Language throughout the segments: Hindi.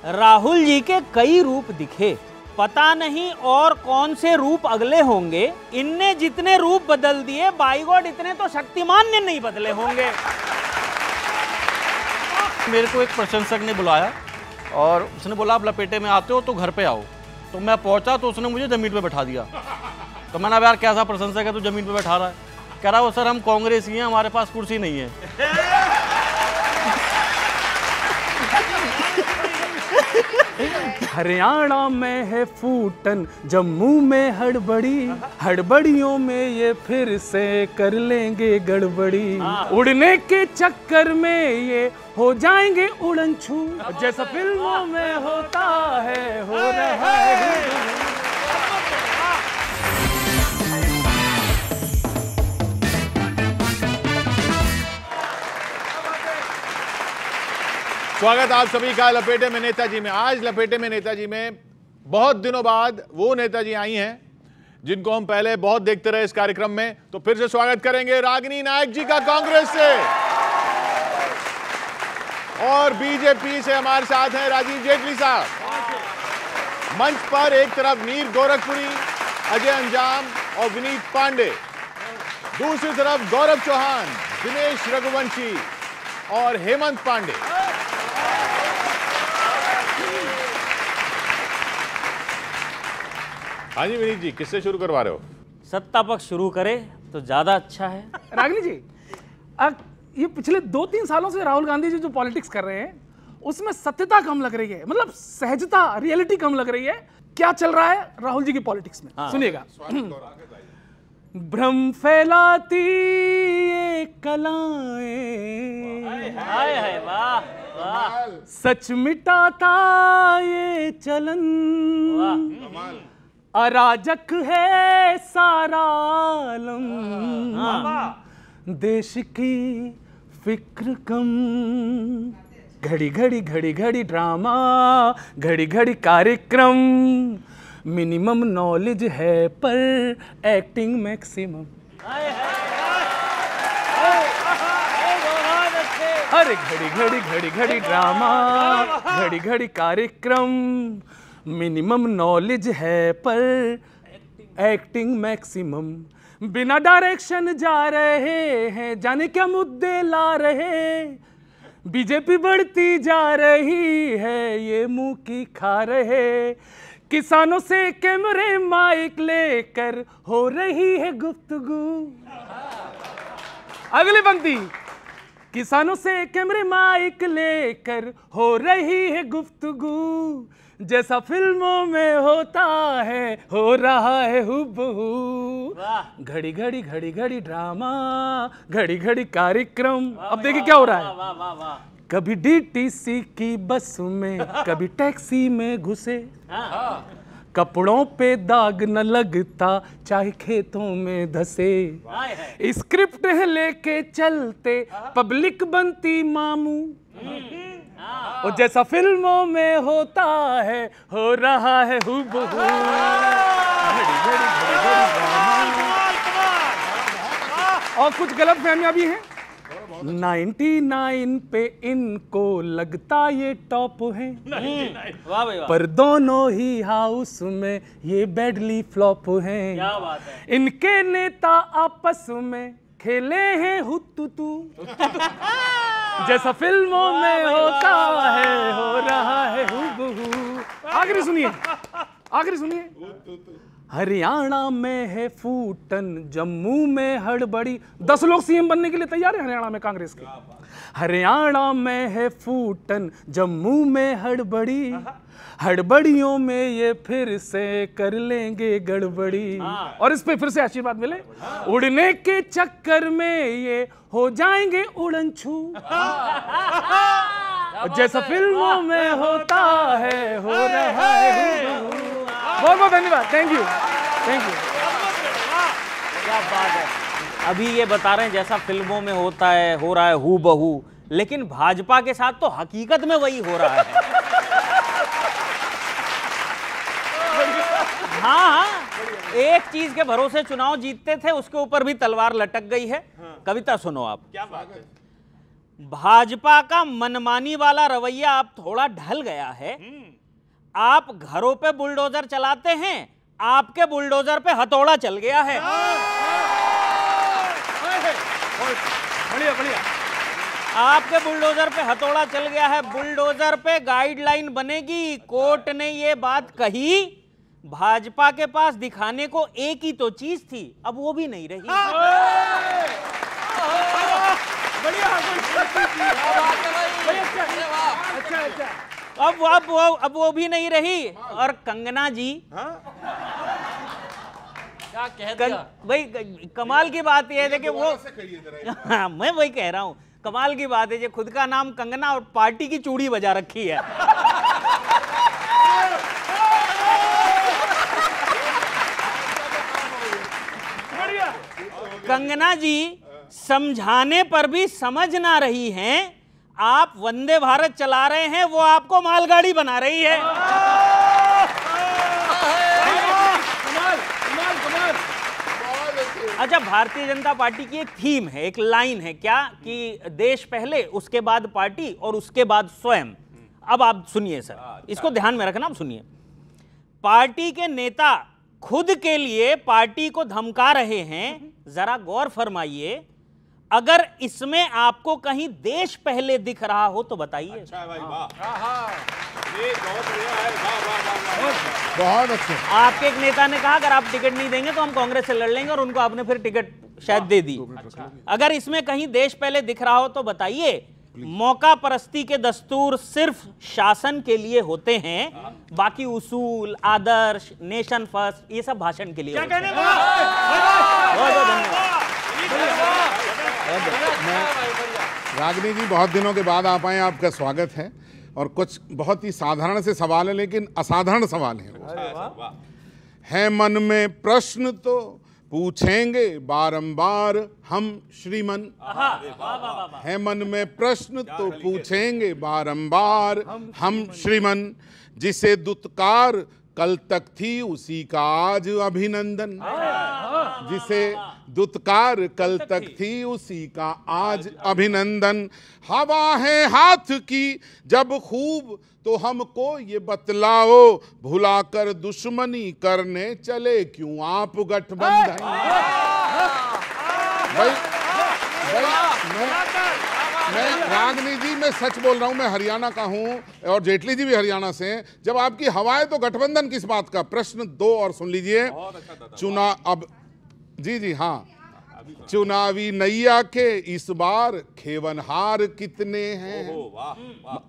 राहुल जी के कई रूप दिखे, पता नहीं और कौन से रूप अगले होंगे। इनने जितने रूप बदल दिए, बाई गॉड इतने तो शक्तिमान ने नहीं बदले होंगे। मेरे को एक प्रशंसक ने बुलाया और उसने बोला आप लपेटे में आते हो तो घर पे आओ। तो मैं पहुंचा तो उसने मुझे जमीन पे बैठा दिया। तो मैंने अब यार कैसा प्रशंसक है, तो जमीन पे बैठा रहा है। कह रहा वो सर हम कांग्रेसी हैं, हमारे पास कुर्सी नहीं है। हरियाणा में है फूटन, जम्मू में हड़बड़ी, हड़बड़ियों में ये फिर से कर लेंगे गड़बड़ी। उड़ने के चक्कर में ये हो जाएंगे उड़न छू, जैसा फिल्मों में होता है हो रहा है। स्वागत आप सभी का लपेटे में नेताजी में। आज लपेटे में नेताजी में बहुत दिनों बाद वो नेताजी आई हैं जिनको हम पहले बहुत देखते रहे इस कार्यक्रम में। तो फिर से स्वागत करेंगे रागिनी नायक जी का कांग्रेस से, और बीजेपी से हमारे साथ हैं राजीव जेटली साहब। मंच पर एक तरफ नीर गोरखपुरी, अजय अंजाम और विनीत पांडे, दूसरी तरफ गौरव चौहान, दिनेश रघुवंशी और हेमंत पांडे। हाँ जी विनीत जी, किससे शुरू करवा रहे हो? सत्ता पक्ष शुरू करे तो ज्यादा अच्छा है। रागिनी जी, ये पिछले 2-3 सालों से राहुल गांधी जी जो पॉलिटिक्स कर रहे हैं उसमें सत्यता कम लग रही है, मतलब सहजता, रियलिटी कम लग रही है। क्या चल रहा है राहुल जी की पॉलिटिक्स में? सुनिएगा। भ्रम फैलाती ये कलाएं, वाह वाह, सच मिटाता ये चलन, अराजक है सारा आलम, देश की फिक्र कम, घड़ी घड़ी घड़ी घड़ी ड्रामा, घड़ी घड़ी कार्यक्रम, मिनिमम नॉलेज है पर एक्टिंग मैक्सिमम। अरे घड़ी घड़ी घड़ी घड़ी ड्रामा, घड़ी घड़ी कार्यक्रम, मिनिमम नॉलेज है पर एक्टिंग मैक्सिमम, बिना डायरेक्शन जा रहे हैं, जाने क्या मुद्दे ला रहे, बीजेपी बढ़ती जा रही है, ये मुंह की खा रहे, किसानों से कैमरे माइक लेकर हो रही है गुफ्तगू। अगली पंक्ति, किसानों से कैमरे माइक लेकर हो रही है गुफ्तगू, जैसा फिल्मों में होता है हो रहा है हुबहू, घड़ी घड़ी घड़ी घड़ी ड्रामा, घड़ी घड़ी कार्यक्रम। अब देखिए क्या हो रहा है। वाह वाह वाह। कभी डीटीसी की बस में, कभी टैक्सी में घुसे, कपड़ों पे दाग न लगता चाहे खेतों में धसे, स्क्रिप्ट लेके चलते पब्लिक बनती मामू, और जैसा फिल्मों में होता है हो रहा है हुबहू, घड़ी घड़ी घड़ी घड़ी। और कुछ गलतफहमियां भी हैं। 99 पे इनको लगता ये टॉप है, वाह भाई वाह। पर दोनों ही हाउस में ये बैडली फ्लॉप हैं। क्या बात है। इनके नेता आपस में खेले हैं हुतुतु, जैसा फिल्मों में होता है हो रहा है हुबहू। आखिरी सुनिए, आखिरी सुनिए। हरियाणा में है फूटन, जम्मू में हड़बड़ी। 10 लोग सीएम बनने के लिए तैयार है हरियाणा में कांग्रेस के। हरियाणा में है फूटन, जम्मू में हड़बड़ी, हड़बड़ियों में ये फिर से कर लेंगे गड़बड़ी। और इस पे फिर से आशीर्वाद मिले। उड़ने के चक्कर में ये हो जाएंगे उड़न छू, जैसा फिल्मों में होता है हो रहा है। बहुत बहुत धन्यवाद, थैंक यू, थैंक यू। क्या बात है। अभी ये बता रहे हैं जैसा फिल्मों में होता है हो रहा है हूबहू, लेकिन भाजपा के साथ तो हकीकत में वही हो रहा है। हाँ, एक चीज के भरोसे चुनाव जीतते थे, उसके ऊपर भी तलवार लटक गई है। कविता सुनो आप। क्या बात है। भाजपा का मनमानी वाला रवैया अब थोड़ा ढल गया है। आप घरों पे बुलडोजर चलाते हैं, आपके बुलडोजर पे हथौड़ा चल गया है। बढ़िया बढ़िया। आपके बुलडोजर पे हथौड़ा चल गया है। बुलडोजर पे गाइडलाइन बनेगी। कोर्ट ने ये बात कही, भाजपा के पास दिखाने को एक ही तो चीज थी, अब वो भी नहीं रही। अच्छा। अब वो भी नहीं रही। और कंगना जी, क्या कह दिया? भाई कमाल की बात यह है कि वो हाँ, मैं वही कह रहा हूँ, कमाल की बात है जो खुद का नाम कंगना और पार्टी की चूड़ी बजा रखी है। कंगना जी समझाने पर भी समझ ना रही हैं। आप वंदे भारत चला रहे हैं, वो आपको मालगाड़ी बना रही है। अच्छा, भारतीय जनता पार्टी की एक थीम है, एक लाइन है क्या कि देश पहले, उसके बाद पार्टी और उसके बाद स्वयं। अब आप सुनिए सर, इसको ध्यान में रखना, आप सुनिए। पार्टी के नेता खुद के लिए पार्टी को धमका रहे हैं, जरा गौर फरमाइए। अगर इसमें आपको कहीं देश पहले दिख रहा हो तो बताइए। अच्छा है भाई, वाह। ये बहुत बढ़िया है, वाह। बहुत अच्छा। आपके एक नेता ने कहा अगर आप टिकट नहीं देंगे तो हम कांग्रेस से लड़ लेंगे, और उनको आपने फिर टिकट शायद दे दी। अगर इसमें कहीं देश पहले दिख रहा हो तो बताइए। मौका परस्ती के दस्तूर सिर्फ शासन के लिए होते हैं, बाकी उसूल, आदर्श, नेशन फर्स्ट, ये सब भाषण के लिए होते हैं। बहुत बहुत धन्यवाद। रागिनी जी, बहुत दिनों के बाद आप आए, आपका स्वागत है। और कुछ बहुत ही साधारण से सवाल है, लेकिन असाधारण सवाल है मन में प्रश्न तो पूछेंगे बारंबार हम श्रीमन। है मन में प्रश्न तो पूछेंगे बारंबार हम श्रीमन। जिसे दुत्कार कल तक थी उसी का आज अभिनंदन। जिसे दुत्कार कल तक थी उसी का आज अभिनंदन। हवा है हाथ की जब खूब तो हमको ये बतलाओ, भुलाकर दुश्मनी करने चले क्यों आप गठबंधन। मैं रागिनी जी, मैं सच बोल रहा हूं, मैं हरियाणा का हूं और जेटली जी भी हरियाणा से हैं। जब आपकी हवा है तो गठबंधन किस बात का। प्रश्न 2 और सुन लीजिए। अब जी हाँ, चुनावी नैया के इस बार खेवनहार कितने हैं।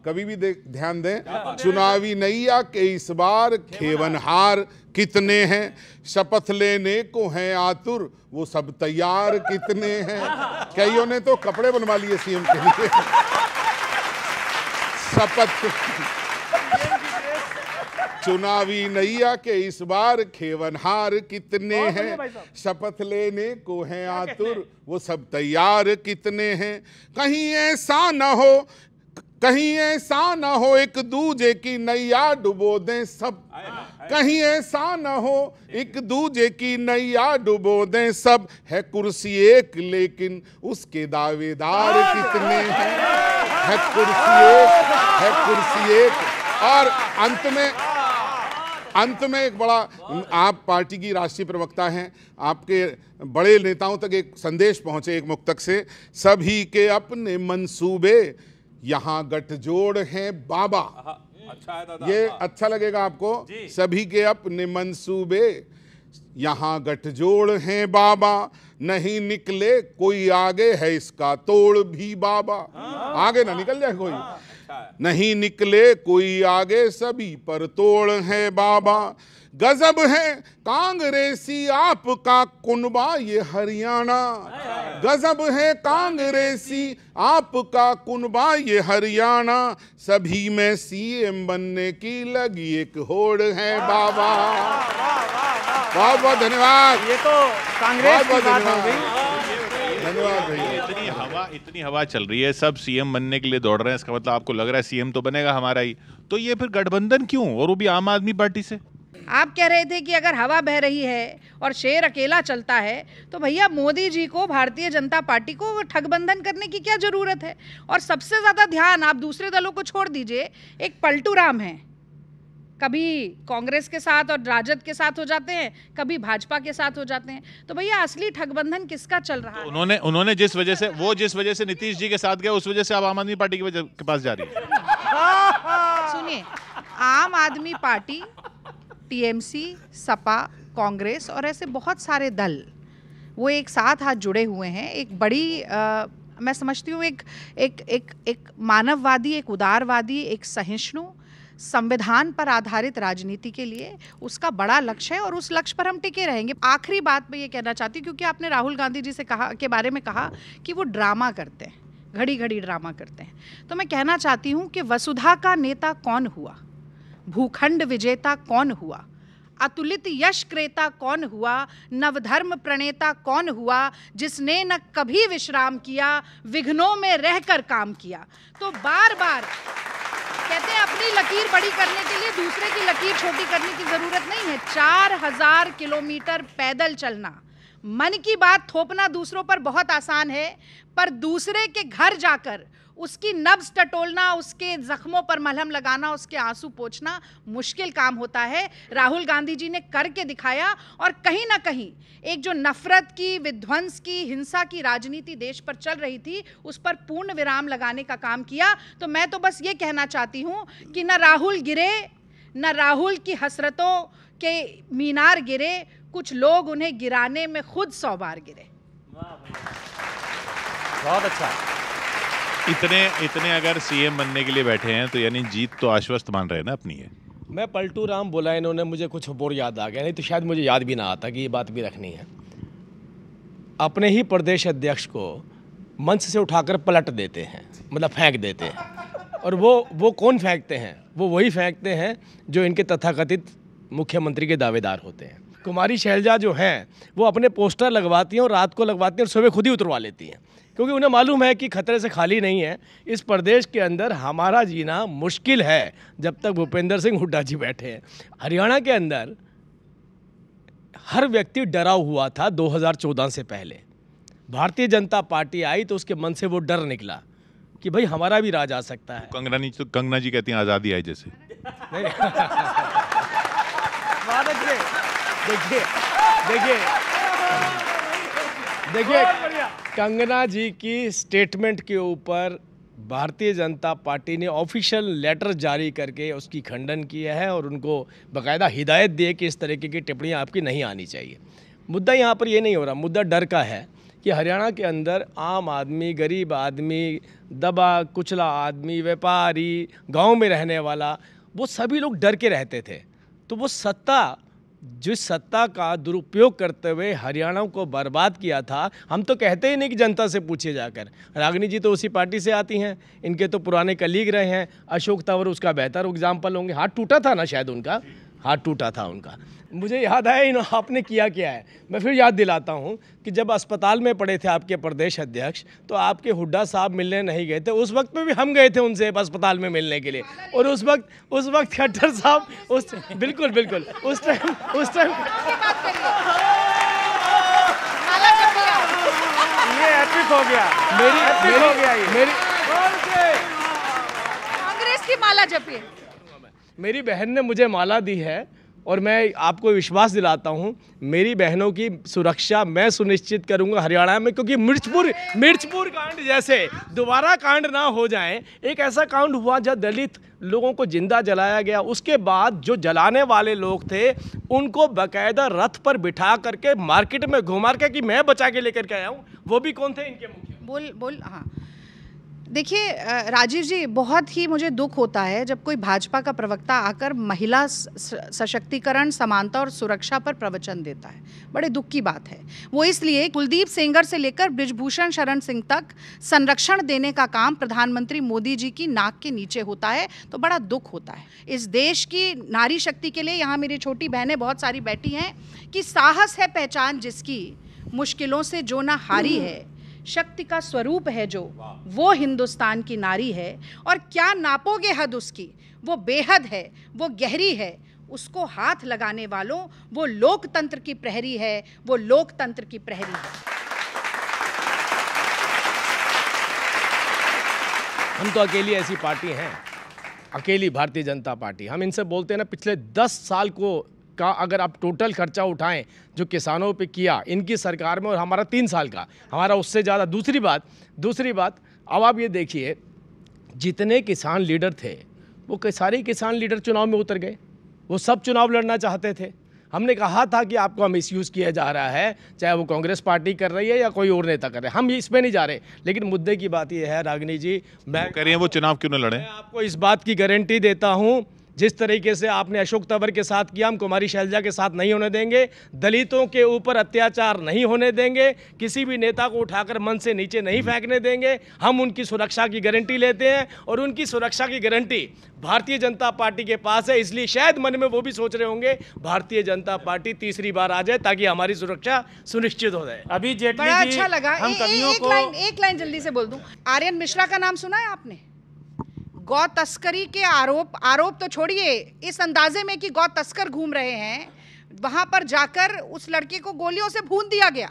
कभी भी ध्यान दें, चुनावी नैया के इस बार खेवनहार कितने हैं। शपथ लेने को हैं आतुर वो सब तैयार कितने हैं। कईयों ने तो कपड़े बनवा लिए सीएम के लिए। शपथ चुनावी नैया के इस बार खेवनहार कितने हैं। शपथ लेने को हैं आतुर वो सब तैयार कितने हैं। कहीं ऐसा न हो एक दूजे की नैया डुबो दें सब। कहीं ऐसा न हो एक दूजे की नैया डुबो दें सब। है कुर्सी एक लेकिन उसके दावेदार कितने हैं। है कुर्सी एक। और अंत में एक बड़ा, आप पार्टी की राष्ट्रीय प्रवक्ता हैं, आपके बड़े नेताओं तक एक संदेश पहुंचे एक मुक्तक से। सभी के अपने मंसूबे यहाँ गठजोड़ हैं बाबा। अच्छा है दादा, ये अच्छा लगेगा आपको। सभी के अपने मंसूबे यहाँ गठजोड़ हैं बाबा। नहीं निकले कोई आगे है इसका तोड़ भी बाबा। आगे ना निकल जाए कोई। नहीं निकले कोई आगे सभी पर तोड़ है बाबा। गजब है कांग्रेसी आपका कुनबा ये हरियाणा। गजब है कांग्रेसी आपका कुनबा ये हरियाणा। सभी में सीएम बनने की लगी एक होड़ है बाबा। बहुत बहुत धन्यवाद। ये तो कांग्रेस की बात हो गई। धन्यवाद भैया। इतनी हवा चल रही है, सब सीएम बनने के लिए दौड़ रहे हैं। इसका मतलब आपको लग रहा है सीएम तो बनेगा हमारा ही, तो ये फिर गठबंधन क्यों, और वो भी आम आदमी पार्टी से। आप कह रहे थे कि अगर हवा बह रही है और शेर अकेला चलता है, तो भैया मोदी जी को, भारतीय जनता पार्टी को ठगबंधन करने की क्या जरूरत है। और सबसे ज्यादा ध्यान आप दूसरे दलों को छोड़ दीजिए, एक पलटू राम है, कभी कांग्रेस के साथ और राजद के साथ हो जाते हैं, कभी भाजपा के साथ हो जाते हैं। तो भैया असली ठगबंधन किसका चल रहा है? उन्होंने जिस वजह से नीतीश जी के साथ गया, उस वजह से आप आम आदमी पार्टी के पास जा रही है। सुनिए, आम आदमी पार्टी, टीएमसी, सपा, कांग्रेस और ऐसे बहुत सारे दल वो एक साथ हाथ जुड़े हुए हैं। एक बड़ी मैं समझती हूँ एक मानववादी, एक उदारवादी, एक सहिष्णु, संविधान पर आधारित राजनीति के लिए उसका बड़ा लक्ष्य है और उस लक्ष्य पर हम टिके रहेंगे। आखिरी बात मैं ये कहना चाहती हूँ, क्योंकि आपने राहुल गांधी जी से के बारे में कहा कि वो ड्रामा करते हैं, घड़ी घड़ी ड्रामा करते हैं, तो मैं कहना चाहती हूँ कि वसुधा का नेता कौन हुआ, भूखंड विजेता कौन हुआ, अतुलित यश क्रेता कौन हुआ, नवधर्म प्रणेता कौन हुआ, जिसने न कभी विश्राम किया, विघ्नों में रहकर काम किया। तो बार बार कहते हैं अपनी लकीर बड़ी करने के लिए दूसरे की लकीर छोटी करने की जरूरत नहीं है। 4000 किलोमीटर पैदल चलना, मन की बात थोपना दूसरों पर बहुत आसान है, पर दूसरे के घर जाकर उसकी नब्ज टटोलना, उसके जख्मों पर मलहम लगाना, उसके आंसू पोंछना मुश्किल काम होता है। राहुल गांधी जी ने करके दिखाया और कहीं ना कहीं एक जो नफरत की, विध्वंस की, हिंसा की राजनीति देश पर चल रही थी, उस पर पूर्ण विराम लगाने का काम किया। तो मैं तो बस ये कहना चाहती हूँ कि न राहुल गिरे, न राहुल की हसरतों के मीनार गिरे, कुछ लोग उन्हें गिराने में खुद 100 बार गिरे। बहुत अच्छा। इतने अगर सीएम बनने के लिए बैठे हैं तो यानी जीत तो आश्वस्त मान रहे हैं ना अपनी है। मैं पलटू राम बोला, इन्होंने मुझे कुछ और याद आ गया, नहीं तो शायद मुझे याद भी ना आता कि ये बात भी रखनी है। अपने ही प्रदेश अध्यक्ष को मंच से उठाकर पलट देते हैं, मतलब फेंक देते हैं। और वो कौन फेंकते हैं? वो वही फेंकते हैं जो इनके तथाकथित मुख्यमंत्री के दावेदार होते हैं। कुमारी शैलजा जो हैं वो अपने पोस्टर लगवाती हैं और रात को लगवाती हैं और सुबह खुद ही उतरवा लेती हैं, क्योंकि उन्हें मालूम है कि खतरे से खाली नहीं है। इस प्रदेश के अंदर हमारा जीना मुश्किल है जब तक भूपेंद्र सिंह हुड्डा जी बैठे हैं। हरियाणा के अंदर हर व्यक्ति डरा हुआ था 2014 से पहले। भारतीय जनता पार्टी आई तो उसके मन से वो डर निकला कि भाई हमारा भी राज आ सकता है। कंगना जी कहती हैं आज़ादी आई जैसे। देखिए कंगना जी की स्टेटमेंट के ऊपर भारतीय जनता पार्टी ने ऑफिशियल लेटर जारी करके उसकी खंडन किया है और उनको बाकायदा हिदायत दी है कि इस तरीके की टिप्पणियां आपकी नहीं आनी चाहिए। मुद्दा यहाँ पर ये नहीं हो रहा, मुद्दा डर का है कि हरियाणा के अंदर आम आदमी, गरीब आदमी, दबा कुचला आदमी, व्यापारी, गांव में रहने वाला, वो सभी लोग डर के रहते थे। तो वो जिस सत्ता का दुरुपयोग करते हुए हरियाणा को बर्बाद किया था, हम तो कहते ही नहीं कि जनता से पूछिए जाकर। रागिनी जी तो उसी पार्टी से आती हैं, इनके तो पुराने कलीग रहे हैं। अशोक तंवर उसका बेहतर एग्जाम्पल होंगे। हाथ टूटा था ना, शायद उनका हाथ टूटा था उनका। मुझे याद आया आपने किया क्या है। मैं फिर याद दिलाता हूँ कि जब अस्पताल में पड़े थे आपके प्रदेश अध्यक्ष, तो आपके हुड्डा साहब मिलने नहीं गए थे। उस वक्त में भी हम गए थे उनसे अस्पताल में मिलने के लिए, और उस वक्त खट्टर साहब बिल्कुल उस टाइम ये एपिक हो गया, कांग्रेस की माला जपिए। मेरी बहन ने मुझे माला दी है और मैं आपको विश्वास दिलाता हूं मेरी बहनों की सुरक्षा मैं सुनिश्चित करूंगा हरियाणा में, क्योंकि मिर्चपुर कांड जैसे दोबारा कांड ना हो जाए। एक ऐसा कांड हुआ जब दलित लोगों को जिंदा जलाया गया, उसके बाद जो जलाने वाले लोग थे उनको बाकायदा रथ पर बिठा करके मार्केट में घुमा के कि मैं बचा के लेकर के आया हूँ। वो भी कौन थे? इनके मुख्य हाँ, देखिए राजीव जी, बहुत ही मुझे दुख होता है जब कोई भाजपा का प्रवक्ता आकर महिला सशक्तिकरण, समानता और सुरक्षा पर प्रवचन देता है। बड़े दुख की बात है। वो इसलिए कुलदीप सेंगर से लेकर बृजभूषण शरण सिंह तक संरक्षण देने का काम प्रधानमंत्री मोदी जी की नाक के नीचे होता है, तो बड़ा दुख होता है। इस देश की नारी शक्ति के लिए, यहाँ मेरी छोटी बहनें बहुत सारी बैठी हैं, कि साहस है पहचान जिसकी, मुश्किलों से जो ना हारी है, शक्ति का स्वरूप है जो, वो हिंदुस्तान की नारी है। और क्या नापोगे हद उसकी, वो बेहद है, वो गहरी है, उसको हाथ लगाने वालों, वो लोकतंत्र की प्रहरी है, वो लोकतंत्र की प्रहरी है। हम तो अकेली ऐसी पार्टी हैं, अकेली भारतीय जनता पार्टी। हम इनसे बोलते हैं ना, पिछले 10 साल का अगर आप टोटल खर्चा उठाएं जो किसानों पे किया इनकी सरकार में, और हमारा 3 साल का, हमारा उससे ज़्यादा। दूसरी बात अब आप ये देखिए, जितने किसान लीडर थे वो सारे किसान लीडर चुनाव में उतर गए। वो सब चुनाव लड़ना चाहते थे। हमने कहा था कि आपका मिसयूज़ किया जा रहा है, चाहे वो कांग्रेस पार्टी कर रही है या कोई और नेता कर रहे हैं, हम इस पे नहीं जा रहे। लेकिन मुद्दे की बात ये है रागिनी जी, मैं कह रही हैं वो चुनाव क्यों न लड़े? मैं आपको इस बात की गारंटी देता हूं, जिस तरीके से आपने अशोक तंवर के साथ किया, हम कुमारी शैलजा के साथ नहीं होने देंगे। दलितों के ऊपर अत्याचार नहीं होने देंगे, किसी भी नेता को उठाकर मन से नीचे नहीं फेंकने देंगे। हम उनकी सुरक्षा की गारंटी लेते हैं और उनकी सुरक्षा की गारंटी भारतीय जनता पार्टी के पास है। इसलिए शायद मन में वो भी सोच रहे होंगे भारतीय जनता पार्टी तीसरी बार आ जाए ताकि हमारी सुरक्षा सुनिश्चित हो जाए। अभी जेटली बड़ा जी, अच्छा लगा। हम कवियों को एक लाइन जल्दी से बोल दूं। आर्यन मिश्रा का नाम सुना है आपने? गौ तस्करी के आरोप तो छोड़िए, इस अंदाजे में कि गौ तस्कर घूम रहे हैं, वहां पर जाकर उस लड़के को गोलियों से भून दिया गया।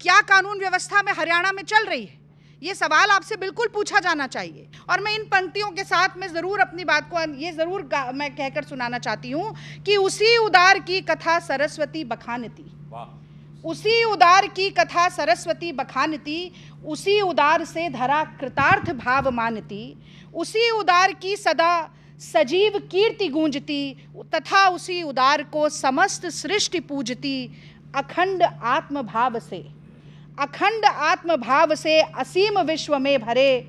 क्या कानून व्यवस्था में हरियाणा में चल रही है? ये सवाल आपसे बिल्कुल पूछा जाना चाहिए। और मैं इन पंक्तियों के साथ में जरूर अपनी बात को ये जरूर मैं कहकर सुनाना चाहती हूँ कि उसी उदार की कथा सरस्वती बखानती, उसी उदार की कथा सरस्वती बखानती, उसी उदार से धरा कृतार्थ भाव मानती, उसी उदार की सदा सजीव कीर्ति गूंजती, तथा उसी उदार को समस्त सृष्टि पूजती। अखंड आत्मभाव से असीम विश्व में भरे,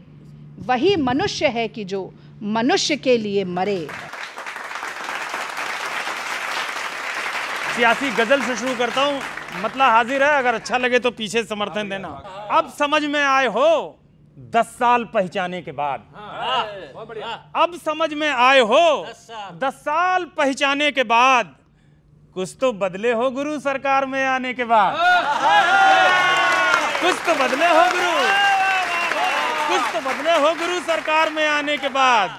वही मनुष्य है कि जो मनुष्य के लिए मरे। सियासी गजल से शुरू करता हूँ। मतलब हाजिर है, अगर अच्छा लगे तो पीछे समर्थन देना। अब समझ में आए हो 10 साल पहचाने के बाद, अब समझ में आए हो 10 साल पहचाने के बाद, कुछ तो बदले हो गुरु सरकार में आने के बाद, कुछ तो बदले हो गुरु, कुछ तो बदले हो गुरु सरकार में आने के बाद।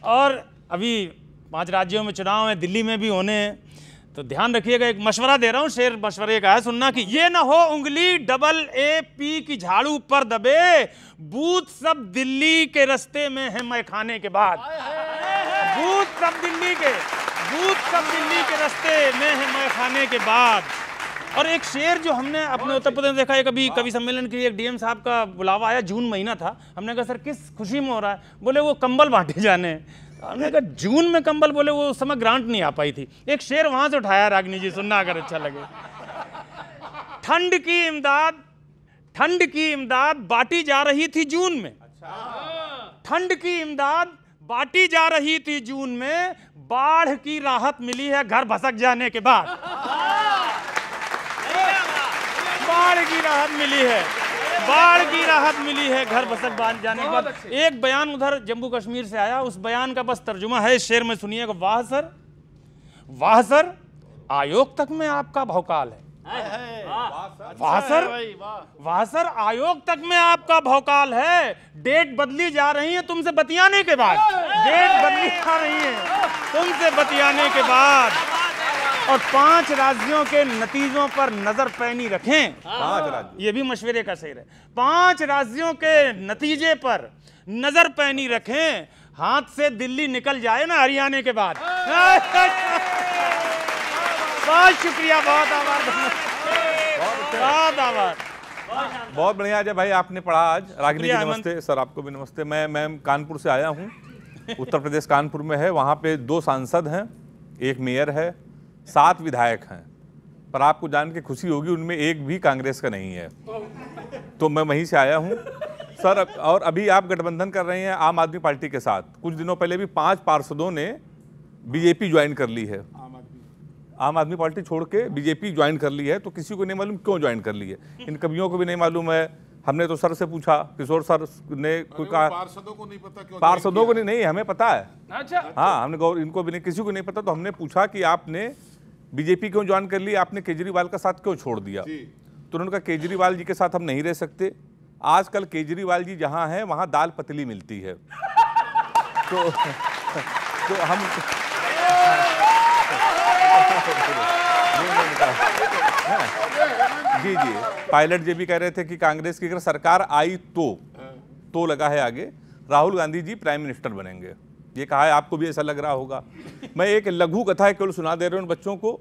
और अभी 5 राज्यों में चुनाव है, दिल्ली में भी होने हैं, तो ध्यान रखिएगा। एक मशवरा दे रहा हूं, शेर मशवरे का है, सुनना कि ये ना हो उंगली AA की झाड़ू पर दबे, बूथ सब दिल्ली के रास्ते में है मैं खाने के बाद, बूथ सब दिल्ली के रास्ते में है मैं खाने के बाद। और एक शेर जो हमने अपने उत्तर प्रदेश में देखा है, कभी कवि सम्मेलन के लिए एक DM साहब का बुलावा आया, जून महीना था। हमने कहा सर किस खुशी में हो रहा है? बोले वो कंबल बांटे जाने। हमने कहा जून में कंबल? बोले वो उस समय ग्रांट नहीं आ पाई थी। एक शेर वहां से उठाया रागिनी जी, सुनना अगर अच्छा लगे। ठंड की इमदाद बांटी जा रही थी जून में, ठंड की इमदाद बांटी जा रही थी जून में, बाढ़ की राहत मिली है घर भसक जाने के बाद, बाढ़ की राहत मिली है, बाढ़ की राहत मिली है घर भसक जाने के बाद। एक बयान उधर जम्मू कश्मीर से आया, उस बयान का बस तर्जुमा है इस शेर में, सुनिएगा। वाह सर आयोग तक में आपका भौकाल है, वाह सर आयोग तक में आपका भौकाल है। डेट बदली जा रही है तुमसे बतियाने के बाद, डेट बदली जा रही है तुमसे बतियाने के बाद। और 5 राज्यों के नतीजों पर नजर पैनी रखें। 5 राज्य, ये भी मशवरे का शेर है। 5 राज्यों के नतीजे पर नजर पैनी रखें, हाथ से दिल्ली निकल जाए ना हरियाणा के बाद। बहुत शुक्रिया, बहुत आभार, बहुत आभार। बहुत बढ़िया अजय भाई, आपने पढ़ा आज। रागिनी जी नमस्ते। सर आपको भी नमस्ते। मैं कानपुर से आया हूँ, उत्तर प्रदेश कानपुर में है। वहाँ पे 2 सांसद हैं, एक मेयर है, 7 विधायक हैं, पर आपको जान के खुशी होगी उनमें एक भी कांग्रेस का नहीं है। तो मैं वहीं से आया हूँ सर। और अभी आप गठबंधन कर रहे हैं आम आदमी पार्टी के साथ। कुछ दिनों पहले भी 5 पार्षदों ने बीजेपी ज्वाइन कर ली है, आम आदमी पार्टी छोड़ के बीजेपी ज्वाइन कर ली है। तो किसी को नहीं मालूम क्यों ज्वाइन कर ली है, इन कवियों को भी नहीं मालूम है। हमने तो सर से पूछा, किशोर सर ने कोई कहा पार्षदों को नहीं पता क्यों? पार्षदों को नहीं, हमें पता है। अच्छा, हाँ, हमने इनको भी नहीं, किसी को नहीं पता। तो हमने पूछा कि आपने बीजेपी क्यों ज्वाइन कर ली, आपने केजरीवाल का साथ क्यों छोड़ दिया? तो उन्होंने कहा केजरीवाल जी के साथ हम नहीं रह सकते, आजकल केजरीवाल जी जहाँ हैं वहाँ दाल पतली मिलती है। तो हम जी जी, पायलट जी भी कह रहे थे कि कांग्रेस की अगर सरकार आई तो लगा है आगे, राहुल गांधी जी प्राइम मिनिस्टर बनेंगे, ये कहा है। आपको भी ऐसा लग रहा होगा। मैं एक लघु कथा केवल सुना दे रहा हूँ बच्चों को,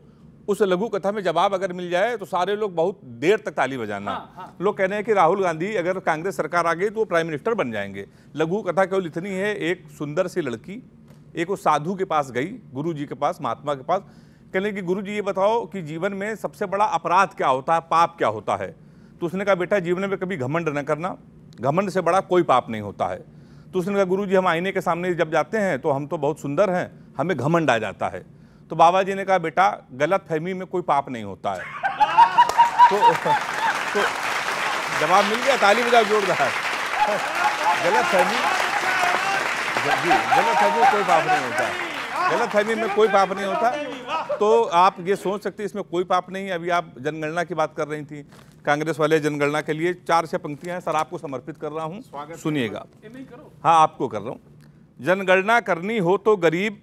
उस लघु कथा में जवाब अगर मिल जाए तो सारे लोग बहुत देर तक ताली बजाना। लोग कह रहे हैं कि राहुल गांधी अगर कांग्रेस सरकार आ गई तो वो प्राइम मिनिस्टर बन जाएंगे। लघु कथा केवल इतनी है, एक सुंदर सी लड़की एक उस साधु के पास गई, गुरु जी के पास, महात्मा के पास, कहने कि गुरु जी ये बताओ कि जीवन में सबसे बड़ा अपराध क्या होता है, पाप क्या होता है। तो उसने कहा बेटा जीवन में कभी घमंड न करना, घमंड से बड़ा कोई पाप नहीं होता है। तो उसने कहा गुरु जी हम आईने के सामने जब जाते हैं तो हम तो बहुत सुंदर हैं, हमें घमंड आ जाता है। तो बाबा जी ने कहा बेटा गलत फहमी में कोई पाप नहीं होता है। तो जवाब मिल गया, ताली बजाओ जोरदार। गलत फहमी में कोई पाप नहीं होता है, गलत फहमी में कोई पाप नहीं होता। तो आप ये सोच सकते इसमें कोई पाप नहीं है। अभी आप जनगणना की बात कर रही थी, कांग्रेस वाले जनगणना के लिए 4 पंक्तियां हैं सर, आपको समर्पित कर रहा हूं, सुनिएगा। हाँ आपको कर रहा हूं। जनगणना करनी हो तो गरीब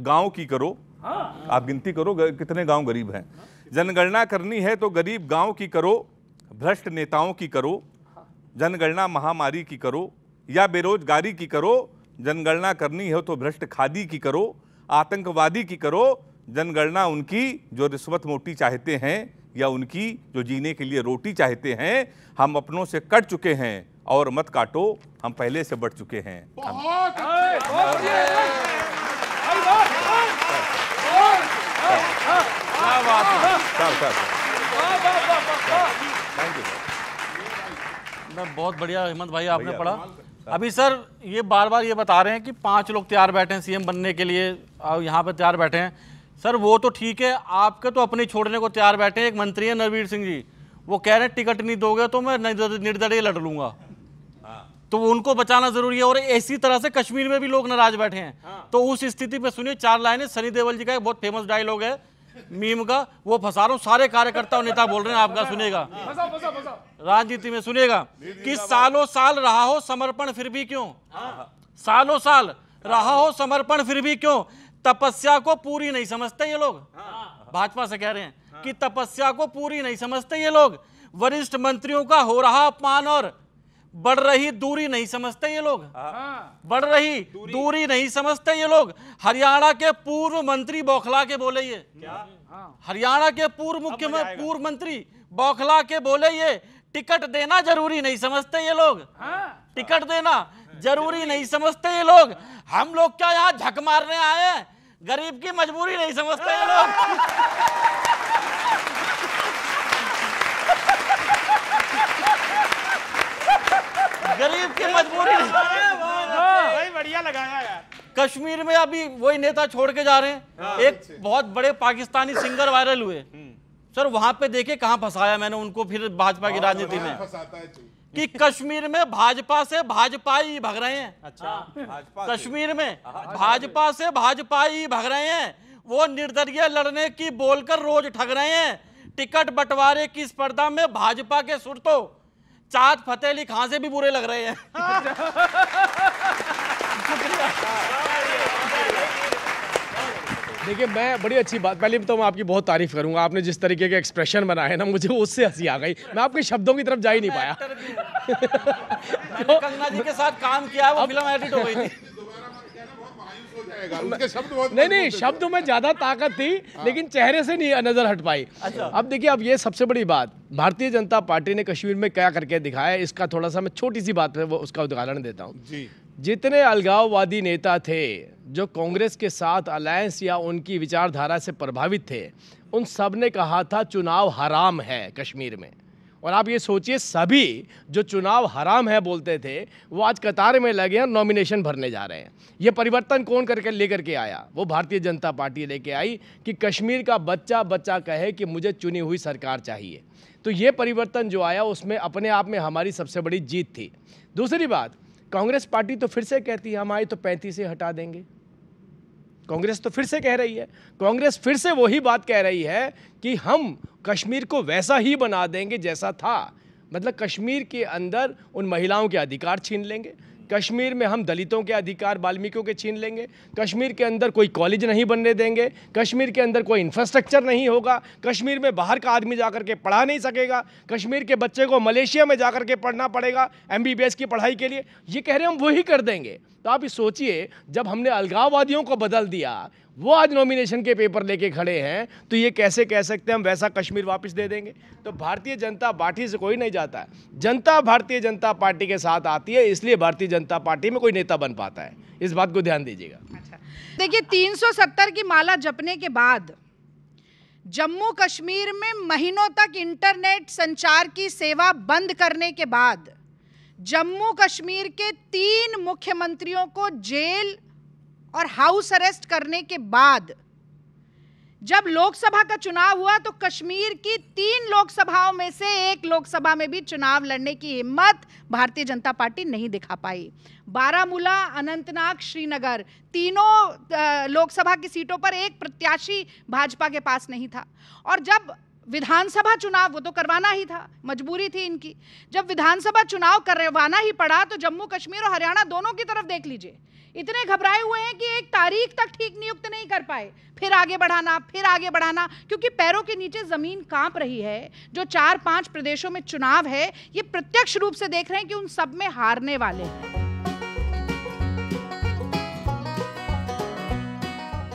गांव की करो, आप गिनती करो कितने गांव गरीब हैं। जनगणना करनी है तो गरीब गांव की करो, भ्रष्ट नेताओं की करो, जनगणना महामारी की करो या बेरोजगारी की करो। जनगणना करनी हो तो भ्रष्ट खादी की करो, आतंकवादी की करो। जनगणना उनकी जो रिश्वत मोटी चाहते हैं या उनकी जो जीने के लिए रोटी चाहते हैं। हम अपनों से कट चुके हैं और मत काटो, हम पहले से बढ़ चुके हैं। बहुत बढ़िया हिम्मत भाई आपने पढ़ा। अभी सर ये बार बार ये बता रहे हैं कि 5 लोग तैयार बैठे हैं सीएम बनने के लिए, यहाँ पे तैयार बैठे हैं। सर वो तो ठीक है, आपके तो अपने छोड़ने को तैयार बैठे हैं। एक मंत्री है नरवीर सिंह जी, वो कह रहे हैं टिकट नहीं दोगे तो मैं निर्दलीय लड़ लूंगा। तो उनको बचाना जरूरी है। और इसी तरह से कश्मीर में भी लोग नाराज बैठे हैं। तो उस स्थिति पे सुनिए 4 लाइनें सनी देओल जी का एक बहुत फेमस डायलॉग है मीम का, वो फंसा रहा हूं सारे कार्यकर्ता और नेता बोल रहे हैं, आपका सुनिएगा, राजनीति में सुनिएगा कि सालों साल रहा हो समर्पण फिर भी क्यों, सालों साल रहा हो समर्पण फिर भी क्यों, तपस्या को पूरी नहीं समझते ये लोग। भाजपा से कह रहे हैं कि तपस्या को पूरी नहीं समझते ये लोग। वरिष्ठ मंत्रियों का हो रहा अपमान और बढ़ रही दूरी नहीं समझते ये लोग, बढ़ रही दूरी नहीं समझते ये लोग। हरियाणा के पूर्व मंत्री बौखला के बोले ये, हरियाणा के पूर्व मंत्री बौखला के बोले ये, टिकट देना जरूरी नहीं समझते ये लोग, टिकट देना जरूरी नहीं समझते ये लोग। हम लोग क्या यहाँ झक मारने आए हैं, गरीब की मजबूरी नहीं समझते ये लोग। गरीब की मजबूरी नहीं। बढ़िया लगाया यार। कश्मीर में अभी वही नेता छोड़ के जा रहे हैं। एक बहुत बड़े पाकिस्तानी सिंगर वायरल हुए सर, वहां पे देखे कहां फंसाया मैंने उनको फिर भाजपा की राजनीति में, कि कश्मीर में भाजपा से भाजपाई भग रहे हैं। अच्छा, कश्मीर में भाजपा से भाजपाई भग रहे हैं, वो निर्दलीय लड़ने की बोलकर रोज ठग रहे हैं। टिकट बंटवारे की स्पर्धा में भाजपा के सुर तो चाँद फतेह अली खान से भी बुरे लग रहे हैं। देखिए मैं बड़ी अच्छी बात, पहले तो मैं आपकी बहुत तारीफ करूंगा। आपने जिस तरीके के एक्सप्रेशन बनाए ना, मुझे उससे हंसी आ गई। मैं आपके शब्दों की तरफ जा ही नहीं पाया। मैंने कंगना जी के साथ काम किया, वो फिल्म एडिट हो गई थी। नहीं शब्दों में ज्यादा ताकत थी, लेकिन चेहरे से नहीं नजर हट पाई। अब देखिए, अब ये सबसे बड़ी बात, भारतीय जनता पार्टी ने कश्मीर में क्या करके दिखाया, इसका थोड़ा सा मैं छोटी सी बात है वो उसका उदाहरण देता हूँ। जितने अलगाववादी नेता थे जो कांग्रेस के साथ अलायंस या उनकी विचारधारा से प्रभावित थे, उन सब ने कहा था चुनाव हराम है कश्मीर में। और आप ये सोचिए, सभी जो चुनाव हराम है बोलते थे, वो आज कतार में लगे हैं, नॉमिनेशन भरने जा रहे हैं। ये परिवर्तन कौन करके लेकर के आया? वो भारतीय जनता पार्टी लेके आई कि कश्मीर का बच्चा बच्चा कहे कि मुझे चुनी हुई सरकार चाहिए। तो ये परिवर्तन जो आया, उसमें अपने आप में हमारी सबसे बड़ी जीत थी। दूसरी बात, कांग्रेस पार्टी तो फिर से कहती है हम आए तो 35 से हटा देंगे। कांग्रेस तो फिर से कह रही है, कांग्रेस फिर से वही बात कह रही है कि हम कश्मीर को वैसा ही बना देंगे जैसा था। मतलब कश्मीर के अंदर उन महिलाओं के अधिकार छीन लेंगे, कश्मीर में हम दलितों के अधिकार वाल्मीकियों के छीन लेंगे, कश्मीर के अंदर कोई कॉलेज नहीं बनने देंगे, कश्मीर के अंदर कोई इंफ्रास्ट्रक्चर नहीं होगा, कश्मीर में बाहर का आदमी जाकर के पढ़ा नहीं सकेगा, कश्मीर के बच्चे को मलेशिया में जाकर के पढ़ना पड़ेगा MBBS की पढ़ाई के लिए, ये कह रहे हैं हम वही कर देंगे। तो आप सोचिए, जब हमने अलगाववादियों को बदल दिया, वो आज नॉमिनेशन के पेपर लेके खड़े हैं, तो ये कैसे कह सकते हैं हम वैसा कश्मीर वापस दे देंगे? तो भारतीय जनता पार्टी से कोई नहीं जाता है, जनता भारतीय जनता पार्टी के साथ आती है, इसलिए भारतीय जनता पार्टी में कोई नेता बन पाता है। इस बात को ध्यान दीजिएगा। अच्छा, देखिए 370 की माला जपने के बाद जम्मू कश्मीर में महीनों तक इंटरनेट संचार की सेवा बंद करने के बाद जम्मू कश्मीर के 3 मुख्यमंत्रियों को जेल और हाउस अरेस्ट करने के बाद जब लोकसभा का चुनाव हुआ तो कश्मीर की 3 लोकसभाओं में से 1 लोकसभा में भी चुनाव लड़ने की हिम्मत भारतीय जनता पार्टी नहीं दिखा पाई। बारामूला, अनंतनाग, श्रीनगर, तीनों लोकसभा की सीटों पर एक प्रत्याशी भाजपा के पास नहीं था। और जब विधानसभा चुनाव, वो तो करवाना ही था, मजबूरी थी इनकी, जब विधानसभा चुनाव करवाना ही पड़ा तो जम्मू कश्मीर और हरियाणा दोनों की तरफ देख लीजिए, इतने घबराए हुए हैं कि एक तारीख तक ठीक नियुक्त नहीं कर पाए। फिर आगे बढ़ाना, फिर आगे बढ़ाना, क्योंकि पैरों के नीचे जमीन कांप रही है। जो 4-5 प्रदेशों में चुनाव है, ये प्रत्यक्ष रूप से देख रहे हैं कि उन सब में हारने वाले हैं।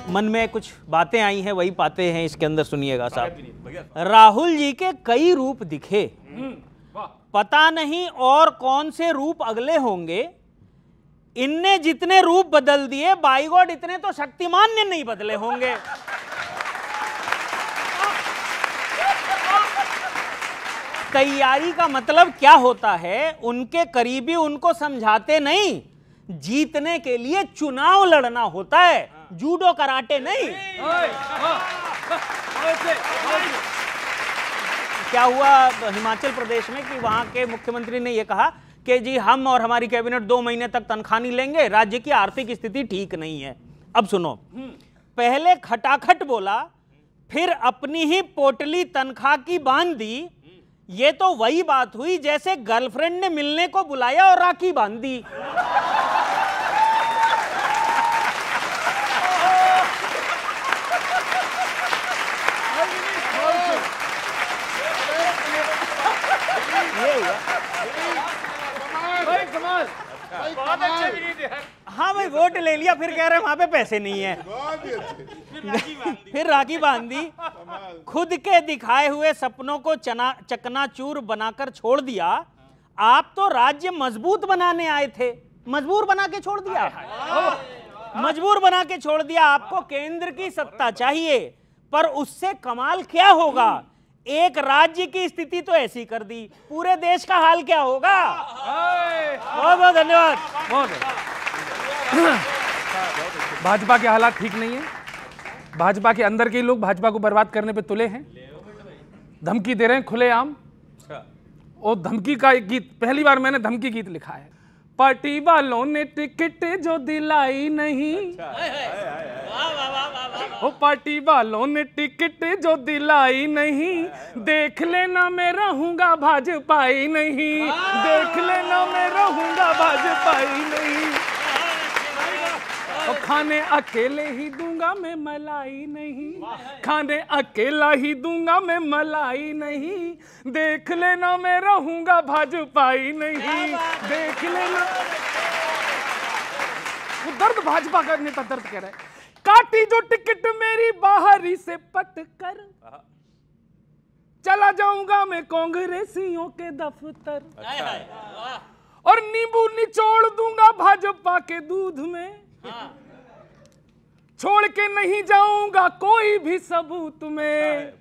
मन में कुछ बातें आई हैं, वही बातें हैं इसके अंदर, सुनिएगा साहब। राहुल जी के कई रूप दिखे, पता नहीं और कौन से रूप अगले होंगे। इनने जितने रूप बदल दिए, बाई गॉड इतने तो शक्तिमान ने नहीं बदले होंगे। तैयारी का मतलब क्या होता है? उनके करीबी उनको समझाते नहीं, जीतने के लिए चुनाव लड़ना होता है, जूडो कराटे नहीं। क्या हुआ हिमाचल प्रदेश में कि वहां के मुख्यमंत्री ने यह कहा कि जी हम और हमारी कैबिनेट 2 महीने तक तनख्वाह नहीं लेंगे, राज्य की आर्थिक स्थिति ठीक नहीं है। अब सुनो, पहले खटाखट बोला, फिर अपनी ही पोटली तनख्वाह की बांध दी। ये तो वही बात हुई जैसे गर्लफ्रेंड ने मिलने को बुलाया और राखी बांध दी। हाँ भाई, वोट ले लिया, फिर कह रहे वहां पे पैसे नहीं है, फिर राखी बांध दी। खुद के दिखाए हुए सपनों को चकनाचूर बनाकर छोड़ दिया। आप तो राज्य मजबूत बनाने आए थे, मजबूर बना के छोड़ दिया, मजबूर बना के छोड़ दिया। आपको केंद्र की सत्ता चाहिए, पर उससे कमाल क्या होगा? एक राज्य की स्थिति तो ऐसी कर दी, पूरे देश का हाल क्या होगा? बहुत बहुत धन्यवाद। भाजपा के हालात ठीक नहीं है। भाजपा के अंदर के लोग भाजपा को बर्बाद करने पे तुले हैं, धमकी दे रहे हैं खुलेआम। और धमकी का एक गीत, पहली बार मैंने धमकी गीत लिखा है। पार्टी वालों ने टिकट जो दिलाई नहीं, ओ पार्टी वालों ने टिकट जो दिलाई नहीं, देख लेना मैं रहूंगा भाजपाई नहीं, देख लेना मैं रहूंगा भाजपाई नहीं। और खाने अकेले ही दूंगा मैं मलाई नहीं, खाने अकेला ही दूंगा मैं मलाई नहीं, देख लेना मैं रहूंगा भाजपाई नहीं, देख लेना। वो दर्द भाजपा का नेता दर्द कह रहा है। काटी जो टिकट मेरी बाहरी से पट कर, चला जाऊंगा मैं कांग्रेसियों के दफ्तर, और नींबू निचोड़ दूंगा भाजपा के दूध में, छोड़ के नहीं जाऊंगा कोई भी सबूत में।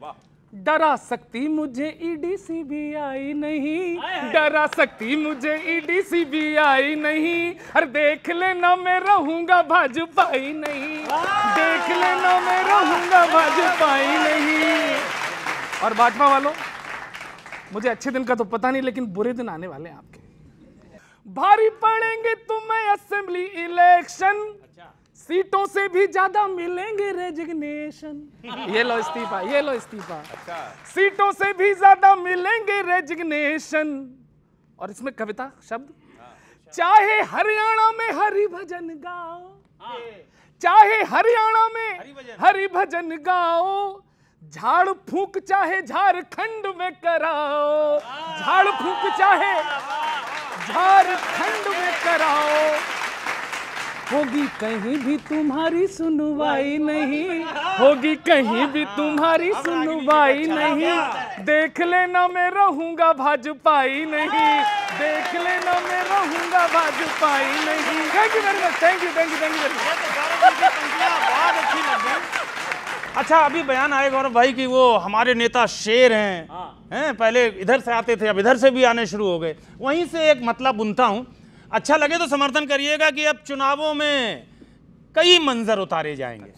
डरा सकती मुझे ईडी सीबीआई नहीं, डरा सकती मुझे ईडी सीबीआई नहीं, अरे देख लेना मैं रहूंगा भाजपाई नहीं, देख लेना मैं रहूंगा भाजपाई नहीं। और भाजपा वालों, मुझे अच्छे दिन का तो पता नहीं, लेकिन बुरे दिन आने वाले हैं आपके। भारी पड़ेंगे तुम्हें असेंबली इलेक्शन, सीटों से भी ज्यादा मिलेंगे रेजिग्नेशन। ये लो इस्तीफा, ये लो इस्तीफा। सीटों से भी ज्यादा मिलेंगे रेजिग्नेशन। और इसमें कविता शब्द, चाहे हरियाणा में हरि भजन गाओ, चाहे हरियाणा में हरि भजन गाओ, झाड़ फूंक चाहे झारखंड में कराओ, झाड़ फूंक चाहे झारखंड में कराओ, होगी कहीं भी तुम्हारी सुनवाई नहीं, होगी कहीं भी तुम्हारी सुनवाई नहीं, देख लेना मैं रहूंगा भाजपाई नहीं, देख लेना मैं रहूंगा भाजपाई नहीं। Thank you very much, thank you thank you thank you very much. बहुत अच्छी लगी। अच्छा, अभी बयान आए गौरव भाई कि वो हमारे नेता शेर हैं, पहले इधर से आते थे, अब इधर से भी आने शुरू हो गए। वहीं से एक मतलब बुनता हूं, अच्छा लगे तो समर्थन करिएगा कि अब चुनावों में कई मंजर उतारे जाएंगे।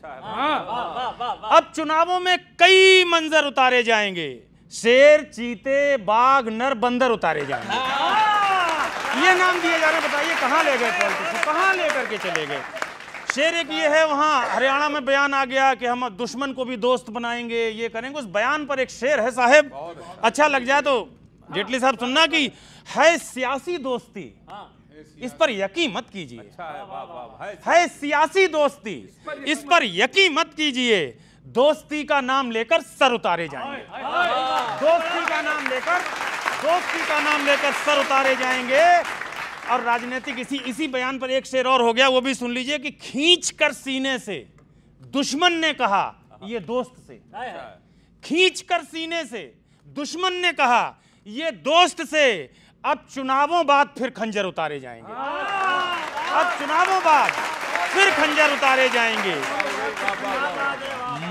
अब चुनावों में कई मंजर उतारे जाएंगे, शेर, चीते, बाघ, नर, बंदर उतारे जाएंगे। ये नाम दिए जा रहे हैं। बताइए कहां ले गए पॉलिटिक्स, कहां लेकर के चले गए। शेर एक ये है, वहां हरियाणा में बयान आ गया कि हम दुश्मन को भी दोस्त बनाएंगे, ये करेंगे। उस बयान पर एक शेर है साहब, अच्छा लग जाए तो जेटली साहब सुनना कि है सियासी दोस्ती, इस पर यकीन मत कीजिए, है सियासी दोस्ती, इस पर यकीन मत कीजिए, दोस्ती का नाम लेकर सर उतारे जाएंगे, दोस्ती का नाम लेकर सर उतारे जाएंगे। और राजनीतिक इसी बयान पर एक शेर और हो गया, वो भी सुन लीजिए कि खींच कर सीने से दुश्मन ने कहा ये दोस्त से, खींच कर सीने से दुश्मन ने कहा ये दोस्त से, अब चुनावों बाद फिर खंजर उतारे जाएंगे, अब चुनावों बाद फिर खंजर उतारे जाएंगे।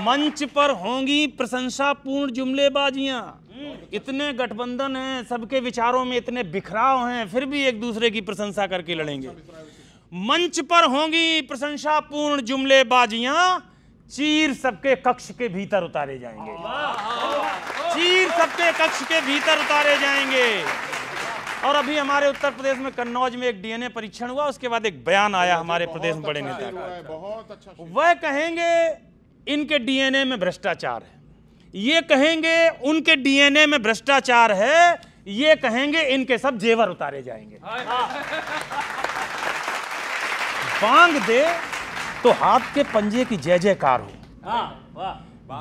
मंच पर होंगी प्रशंसापूर्ण जुमलेबाजियां, इतने गठबंधन हैं, सबके विचारों में इतने बिखराव हैं, फिर भी एक दूसरे की प्रशंसा करके लड़ेंगे। मंच पर होंगी प्रशंसापूर्ण जुमलेबाजियां, चीर सबके कक्ष के भीतर उतारे जाएंगे, चीर सबके कक्ष के भीतर उतारे जाएंगे। और अभी हमारे उत्तर प्रदेश में कन्नौज में एक डीएनए परीक्षण हुआ, उसके बाद एक बयान आया हमारे प्रदेश में बड़े नेता का, वह कहेंगे इनके डीएनए में भ्रष्टाचार है, ये कहेंगे उनके डीएनए में भ्रष्टाचार है, ये कहेंगे इनके सब जेवर उतारे जाएंगे। बांग दे तो हाथ के पंजे की जय जयकार हो,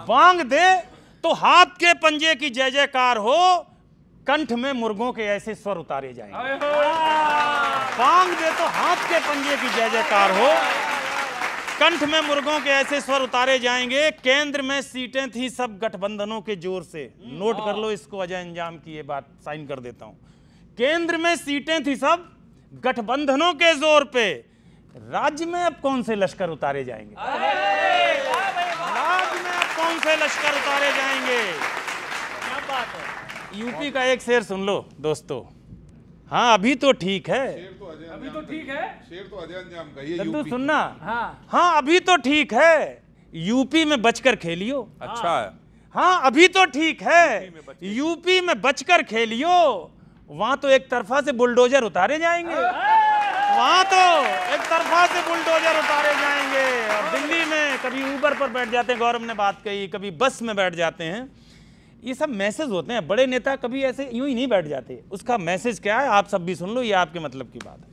बांग दे तो हाथ के पंजे की जय जयकार हो, कंठ में मुर्गों के ऐसे स्वर उतारे जाएंगे। बांग दे तो हाथ के पंजे की जय जयकार हो, कंठ में मुर्गों के ऐसे स्वर उतारे जाएंगे। केंद्र में सीटें थी सब गठबंधनों के जोर से, नोट कर लो इसको, अजय अंजाम की ये बात साइन कर देता हूं। केंद्र में सीटें थी सब गठबंधनों के जोर पे, राज्य में अब कौन से लश्कर उतारे जाएंगे, राज्य में अब कौन से लश्कर उतारे जाएंगे। क्या बात है। यूपी का एक शेर सुन लो दोस्तों, हाँ अभी तो ठीक है, अभी तो ठीक है, शेर तो अजय अंजाम का ये यूपी सुनना, हाँ अभी तो ठीक है, यूपी में बचकर खेलियो। अच्छा है, हाँ अभी तो ठीक है, यूपी में बचकर खेलियो, वहां तो एक तरफा से बुलडोजर उतारे जाएंगे, वहां तो एक तरफा से बुलडोजर उतारे जाएंगे। और दिल्ली में कभी ऊबर पर बैठ जाते हैं, गौरव ने बात कही, कभी बस में बैठ जाते हैं, ये सब मैसेज होते हैं। बड़े नेता कभी ऐसे यूं ही नहीं बैठ जाते, उसका मैसेज क्या है आप सब भी सुन लो, ये आपके मतलब की बात है।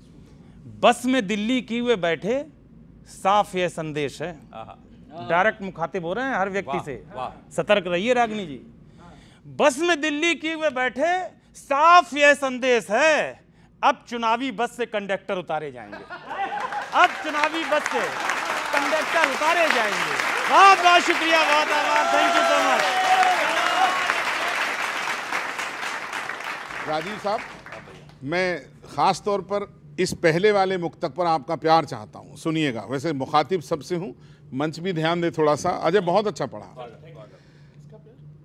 बस में दिल्ली की हुए बैठे, साफ ये संदेश है, डायरेक्ट मुखातिब हो रहे हैं हर व्यक्ति से, सतर्क रहिए रागिनी जी। बस में दिल्ली की हुए बैठे, साफ यह संदेश है, अब चुनावी बस से कंडक्टर उतारे जाएंगे, अब चुनावी बस से कंडक्टर उतारे जाएंगे। बहुत बहुत शुक्रिया, बहुत आभार, thank you so much. Rajiv साहब, मैं खास तौर पर इस पहले वाले मुक्तक पर आपका प्यार चाहता हूं, सुनिएगा। वैसे मुखातिब सबसे हूं, मंच भी ध्यान दे थोड़ा सा। अजय बहुत अच्छा पढ़ा।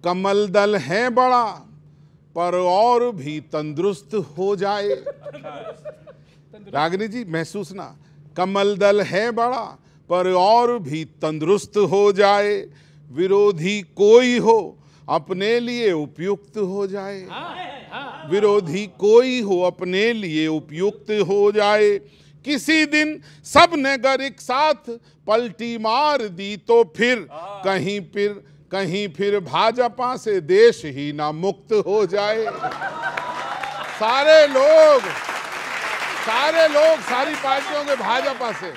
कमल दल है बड़ा पर और भी तंदुरुस्त हो जाए, रागिनी जी महसूस ना, कमल दल है बड़ा पर और भी तंदुरुस्त हो जाए, विरोधी कोई हो अपने लिए उपयुक्त हो जाए, विरोधी कोई हो अपने लिए उपयुक्त हो जाए। किसी दिन सब ने अगर एक साथ पलटी मार दी तो फिर कहीं फिर भाजपा से देश ही ना मुक्त हो जाए। सारे लोग सारे लोग सारी पार्टियों के भाजपा से,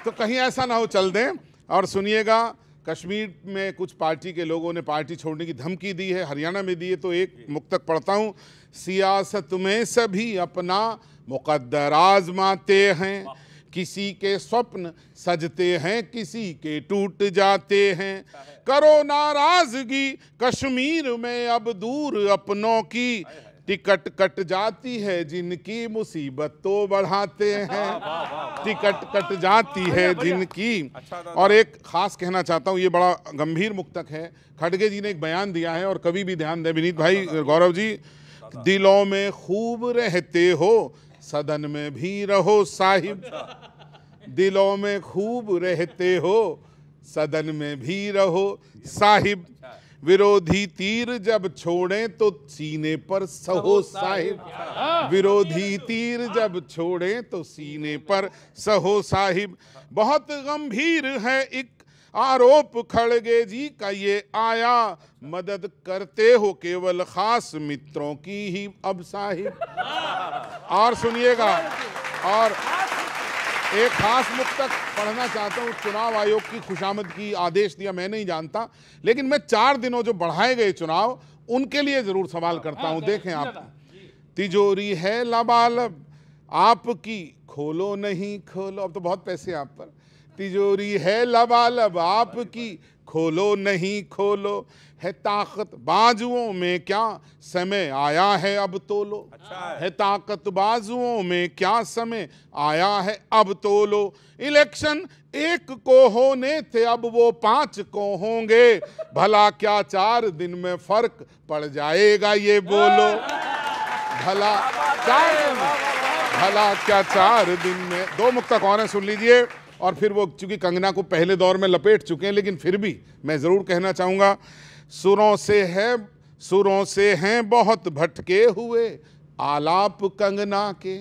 तो कहीं ऐसा ना हो चल दें। और सुनिएगा, कश्मीर में कुछ पार्टी के लोगों ने पार्टी छोड़ने की धमकी दी है, हरियाणा में दी है, तो एक मुक्तक पढ़ता हूं। सियासत में सभी अपना मुकद्दर आजमाते हैं, किसी के स्वप्न सजते हैं, किसी के टूट जाते हैं। करो नाराजगी कश्मीर में अब दूर अपनों की, टिकट कट जाती है जिनकी मुसीबत तो बढ़ाते हैं, टिकट कट जाती है जिनकी। और एक खास कहना चाहता हूँ, ये बड़ा गंभीर मुक्तक है, खड़गे जी ने एक बयान दिया है, और कभी भी ध्यान दें विनीत भाई, गौरव जी, दिलों में खूब रहते हो सदन में भी रहो साहिब, दिलों में खूब रहते हो सदन में भी रहो साहिब, विरोधी तीर जब छोड़ें तो सीने पर सहो साहिब, विरोधी तीर जब छोड़ें तो सीने पर सहो साहिब। बहुत गंभीर है एक आरोप खड़गे जी का ये आया, मदद करते हो केवल खास मित्रों की ही अब साहिब। और सुनिएगा, और एक खास मुक्तक पढ़ना चाहता हूँ। चुनाव आयोग की खुशामद की आदेश दिया, मैं नहीं जानता, लेकिन मैं 4 दिनों जो बढ़ाए गए चुनाव, उनके लिए जरूर सवाल करता हूँ। देखें आप, तिजोरी है लबालब आपकी, खोलो नहीं खोलो, अब तो बहुत पैसे आप पर, तिजोरी है लबालब आपकी, खोलो नहीं खोलो, है ताकत बाजुओं में क्या समय आया है अब तोलो, है ताकत बाजुओं में क्या समय आया है अब तोलो। इलेक्शन 1 को होने थे अब वो 5 को होंगे, भला क्या 4 दिन में फर्क पड़ जाएगा ये बोलो, भला क्या 4 दिन में। 2 मुक्तक और हैं, सुन लीजिए। और फिर वो चूंकि कंगना को पहले दौर में लपेट चुके हैं, लेकिन फिर भी मैं जरूर कहना चाहूंगा, सुरों से हैं बहुत भटके हुए आलाप कंगना के।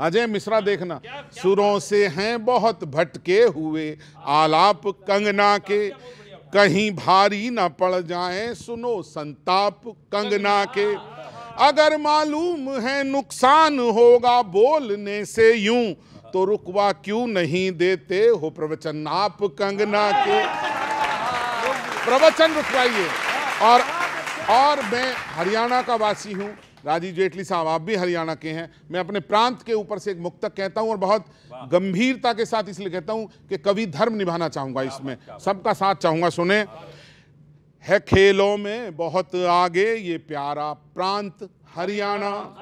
अजय मिश्रा देखना, सुरों से हैं बहुत भटके हुए आलाप कंगना के, कहीं भारी ना पड़ जाएं सुनो संताप कंगना के। अगर मालूम है नुकसान होगा बोलने से यूं, तो रुकवा क्यों नहीं देते हो प्रवचन आप कंगना के, प्रवचन रुकवाइए। और मैं हरियाणा का वासी हूं, राजीव जेटली साहब आप भी हरियाणा के हैं, मैं अपने प्रांत के ऊपर से एक मुक्तक कहता हूं, और बहुत गंभीरता के साथ इसलिए कहता हूं कि कवि धर्म निभाना चाहूंगा, इसमें सबका साथ चाहूंगा। सुने, है खेलों में बहुत आगे ये प्यारा प्रांत हरियाणा,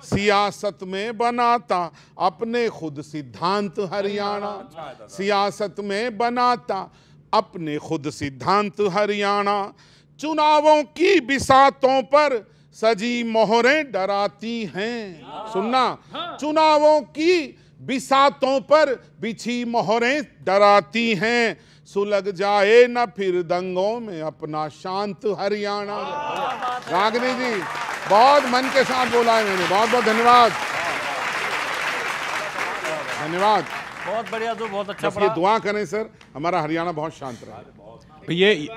सियासत में बनाता अपने खुद सिद्धांत हरियाणा, सियासत में बनाता अपने खुद सिद्धांत हरियाणा। चुनावों की बिसातों पर सजी मोहरें डराती हैं, सुनना, चुनावों की बिसातों पर बिछी मोहरें डराती हैं, सुलग जाए न फिर दंगों में अपना शांत हरियाणा। रागिनी जी बहुत मन के साथ बोला है मैंने, बहुत बहुत धन्यवाद, धन्यवाद, बहुत बढ़िया, जो बहुत अच्छा बस ये दुआ करें सर हमारा हरियाणा बहुत शांत रहे। ये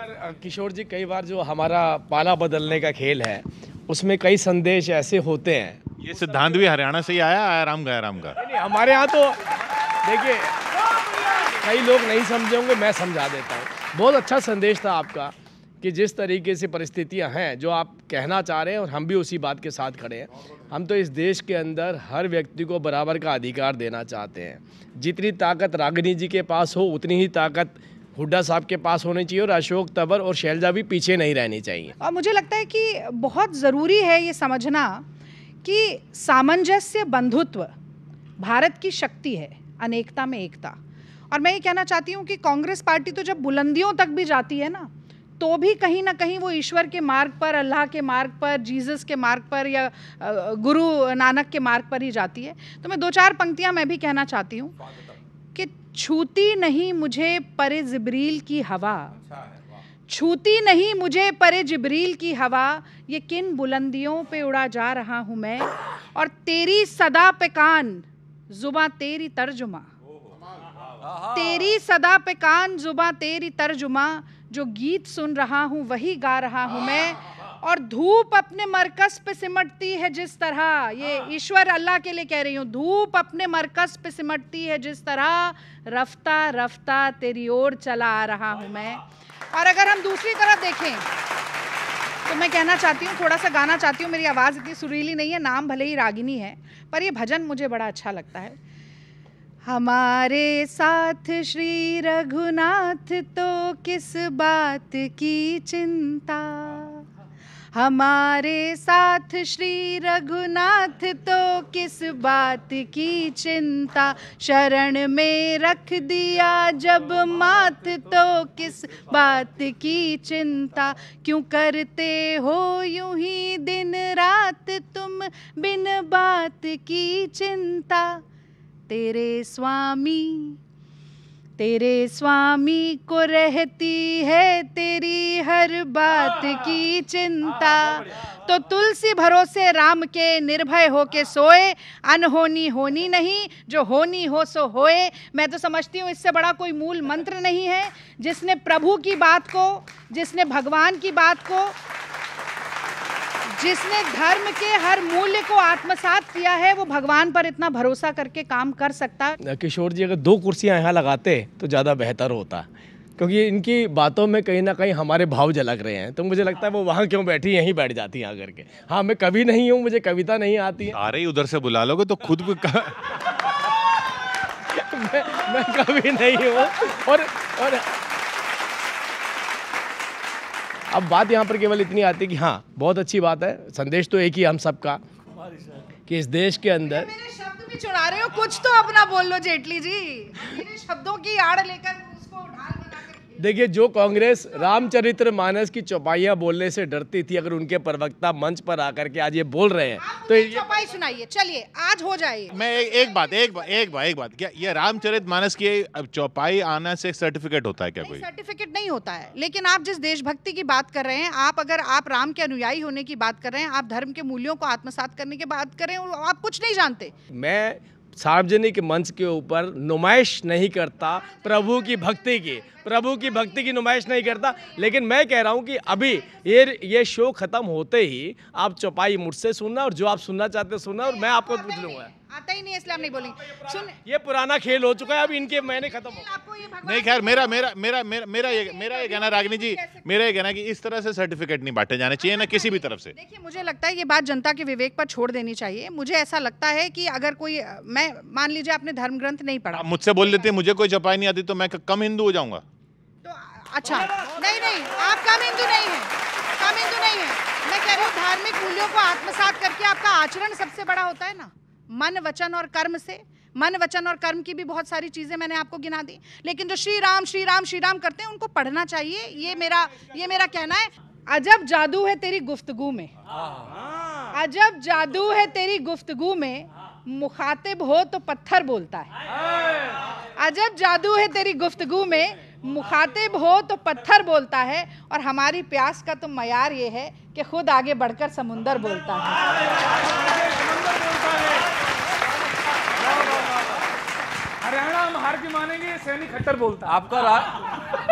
किशोर जी, कई बार जो हमारा पाला बदलने का खेल है उसमें कई संदेश ऐसे होते हैं, ये सिद्धांत भी हरियाणा से ही आया, आराम का। नहीं, हमारे यहाँ तो देखिए कई लोग नहीं समझे होंगे, मैं समझा देता हूँ। बहुत अच्छा संदेश था आपका कि जिस तरीके से परिस्थितियाँ हैं, जो आप कहना चाह रहे हैं, और हम भी उसी बात के साथ खड़े हैं। हम तो इस देश के अंदर हर व्यक्ति को बराबर का अधिकार देना चाहते हैं। जितनी ताकत रागिनी जी के पास हो उतनी ही ताकत हुड्डा साहब के पास होनी चाहिए, और अशोक तंवर और शैलजा भी पीछे नहीं रहनी चाहिए। और मुझे लगता है कि बहुत ज़रूरी है ये समझना कि सामंजस्य बंधुत्व भारत की शक्ति है, अनेकता में एकता। और मैं ये कहना चाहती हूँ कि कांग्रेस पार्टी तो जब बुलंदियों तक भी जाती है ना, तो भी कहीं ना कहीं वो ईश्वर के मार्ग पर, अल्लाह के मार्ग पर, जीसस के मार्ग पर, या गुरु नानक के मार्ग पर ही जाती है। तो मैं 2-4 पंक्तियाँ मैं भी कहना चाहती हूँ कि छूती नहीं मुझे परे जिब्रील की हवा, छूती नहीं मुझे परे जिब्रील की हवा, ये किन बुलंदियों पे उड़ा जा रहा हूँ मैं, और तेरी सदा पे कान जुबां तेरी तर्जुमा, तेरी सदा पे कान जुबां तेरी तर्जुमा, जो गीत सुन रहा हूँ वही गा रहा हूँ मैं, और धूप अपने मरकज पे सिमटती है जिस तरह, ये ईश्वर अल्लाह के लिए कह रही हूँ, धूप अपने मरकज पे सिमटती है जिस तरह, रफ्ता रफ्ता तेरी ओर चला आ रहा हूँ मैं। और अगर हम दूसरी तरफ देखें तो मैं कहना चाहती हूँ, थोड़ा सा गाना चाहती हूँ, मेरी आवाज़ इतनी सुरीली नहीं है, नाम भले ही रागिनी है, पर ये भजन मुझे बड़ा अच्छा लगता है। हमारे साथ श्री रघुनाथ तो किस बात की चिंता, हमारे साथ श्री रघुनाथ तो किस बात की चिंता, शरण में रख दिया जब मात तो किस बात की चिंता, क्यों करते हो यूं ही दिन रात तुम बिन बात की चिंता, तेरे स्वामी को रहती है तेरी हर बात की चिंता, तो तुलसी भरोसे राम के निर्भय होके सोए, अनहोनी होनी नहीं जो होनी हो सो होए। मैं तो समझती हूँ इससे बड़ा कोई मूल मंत्र नहीं है। जिसने प्रभु की बात को, जिसने भगवान की बात को, जिसने धर्म के हर मूल्य को आत्मसात किया है, वो भगवान पर इतना भरोसा करके काम कर सकता। किशोर जी, अगर 2 कुर्सियां यहाँ लगाते तो ज़्यादा बेहतर होता, क्योंकि इनकी बातों में कहीं ना कहीं हमारे भाव झलक रहे हैं। तो मुझे लगता है वो वहाँ क्यों बैठी, यहीं बैठ जाती हैं आकर के। हाँ, मैं कवि नहीं हूँ, मुझे कविता नहीं आती है। आ रही उधर से बुला लोगे तो खुद भी मैं कवि नहीं हूँ। और अब बात यहाँ पर केवल इतनी आती है कि हाँ, बहुत अच्छी बात है, संदेश तो एक ही हम सबका कि इस देश के अंदर। मेरे शब्द भी चुरा रहे हो, कुछ तो अपना बोल लो जेटली जी, मेरे शब्दों की आड़ लेकर उसको ढाल बना कर। देखिए, जो कांग्रेस रामचरितमानस की चौपाइयाँ बोलने से डरती थी, अगर उनके प्रवक्ता मंच पर आकर के आज ये बोल रहे हैं तो ये चौपाई सुनाइए, चलिए आज हो जाए। मैं एक बात, क्या ये रामचरितमानस की चौपाई आना से सर्टिफिकेट होता है क्या? कोई सर्टिफिकेट नहीं होता है, लेकिन आप जिस देशभक्ति की बात कर रहे हैं, अगर आप राम के अनुयायी होने की बात कर रहे हैं, आप धर्म के मूल्यों को आत्मसात करने की बात कर रहे हैं, आप कुछ नहीं जानते। मैं सार्वजनिक मंच के ऊपर नुमाइश नहीं करता प्रभु की भक्ति की नुमाइश नहीं करता, लेकिन मैं कह रहा हूं कि अभी ये शो खत्म होते ही आप चौपाई मुझसे सुनना, और जो आप सुनना चाहते हो सुनना, और मैं आपको पूछ लूंगा। आता ही नहीं इसलिए हम नहीं बोलेंगे। सुन, ये पुराना खेल हो चुका है, अब इनके महीने खत्म हो। नहीं, खैर मेरा ये कहना, रागिनी जी, मेरा ये कहना कि इस तरह से सर्टिफिकेट नहीं बांटे जाने चाहिए ना किसी भी तरफ से। देखिए, मुझे लगता है ये बात जनता के विवेक पर छोड़ देनी चाहिए। मुझे ऐसा लगता है कि अगर कोई, मैं मान लीजिए आपने धर्म ग्रंथ नहीं पढ़ा, मुझसे बोल देते मुझे कोई चौपाई नहीं आती तो मैं कम हिंदू हो जाऊंगा। तो अच्छा, नहीं, आप कम हिंदू नहीं है। मैं कह रही हूँ धार्मिक मूल्यों को आत्मसात करके आपका आचरण सबसे बड़ा होता है ना, मन वचन और कर्म से। मन वचन और कर्म की भी बहुत सारी चीजें मैंने आपको गिना दी, लेकिन जो श्री राम करते हैं उनको पढ़ना चाहिए, ये मेरा कहना है। अजब जादू है तेरी गुफ्तगू में, अजब जादू है तेरी गुफ्तगू में, मुखातिब हो तो पत्थर बोलता है। अजब जादू है तेरी गुफ्तगू में, मुखातिब हो तो पत्थर बोलता है, और हमारी प्यास का तो मयार ये है कि खुद आगे बढ़कर समुंदर बोलता है। हरियाणा हम हार के मानेंगे, सैनिक खट्टर बोलता है। आपका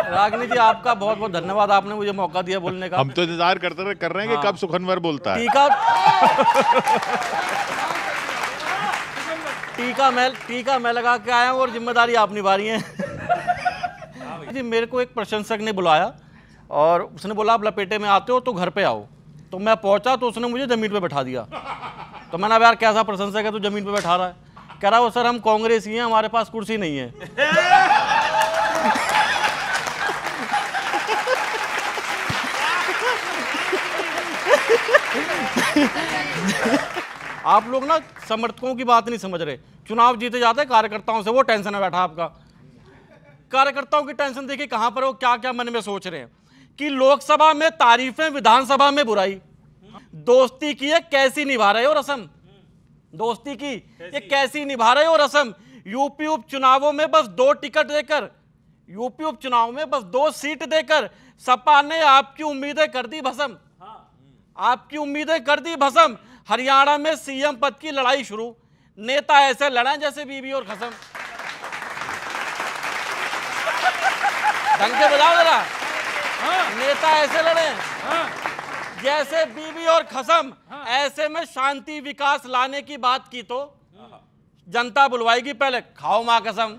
रागिनी जी, आपका बहुत बहुत धन्यवाद, आपने मुझे मौका दिया बोलने का। हम तो इंतजार कर रहे हैं कि कब सुखनवर बोलता है। टीका मैं लगा के आया हूँ और जिम्मेदारी आप निभा रही हैं। जी, मेरे को एक प्रशंसक ने बुलाया और उसने बोला आप लपेटे में आते हो तो घर पे आओ। तो मैं पहुंचा तो उसने मुझे जमीन पे बैठा दिया। तो मैंने, अब यार कैसा प्रशंसक है, तू जमीन पे बैठा रहा है? कह रहा वो सर हम कांग्रेसी हैं, हमारे पास कुर्सी नहीं है। आप लोग ना समर्थकों की बात नहीं समझ रहे। चुनाव जीते जाते कार्यकर्ताओं से, वो टेंशन है बैठा आपका। कार्यकर्ताओं की टेंशन देखिए कहां पर, वो क्या क्या मन में सोच रहे हैं कि लोकसभा में तारीफें, विधानसभा में बुराई। दोस्ती की ये कैसी निभा रहे हो रस्म, दोस्ती की ये कैसी निभा रहे हो रस्म। यूपी उपचुनावों में बस 2 टिकट देकर, यूपी उपचुनाव में बस 2 सीट देकर सपा ने आपकी उम्मीदें कर दी भस्म, आपकी उम्मीदें कर दी भस्म। हरियाणा में सीएम पद की लड़ाई शुरू, नेता ऐसे लड़े जैसे बीबी और खसम। ढंग के बजाओ जरा, नेता ऐसे लड़े जैसे बीवी और खसम, ऐसे में शांति विकास लाने की बात की तो जनता बुलवाएगी, पहले खाओ मां कसम।